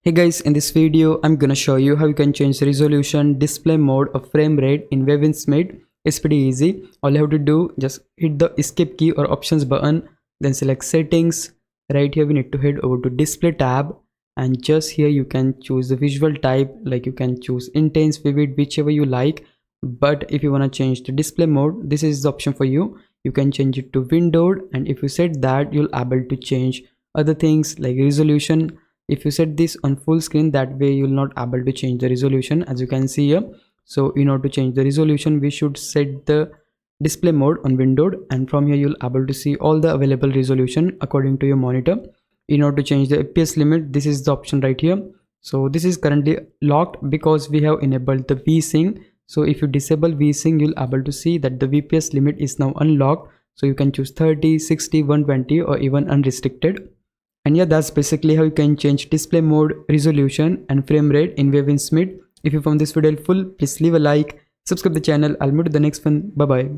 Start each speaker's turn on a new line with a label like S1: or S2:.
S1: Hey guys, in this video I'm gonna show you how you can change the resolution, display mode or frame rate in Smith. It's pretty easy. All you have to do, just hit the escape key or options button, then select settings. Right here we need to head over to display tab, and just here you can choose the visual type, like you can choose intense, vivid, whichever you like. But if you want to change the display mode, this is the option for you. You can change it to windowed, and if you set that, you'll able to change other things like resolution. If you set this on full screen, that way you'll not able to change the resolution, as you can see here. So in order to change the resolution, we should set the display mode on windowed, and from here you'll able to see all the available resolution according to your monitor. In order to change the fps limit, this is the option right here. So this is currently locked because we have enabled the vsync. So if you disable vsync, you'll able to see that the vps limit is now unlocked. So you can choose 30, 60, 120 or even unrestricted. And yeah, that's basically how you can change display mode, resolution and frame rate in Smith. If you found this video helpful, please leave a like, subscribe the channel. I'll meet you in the next one. Bye bye.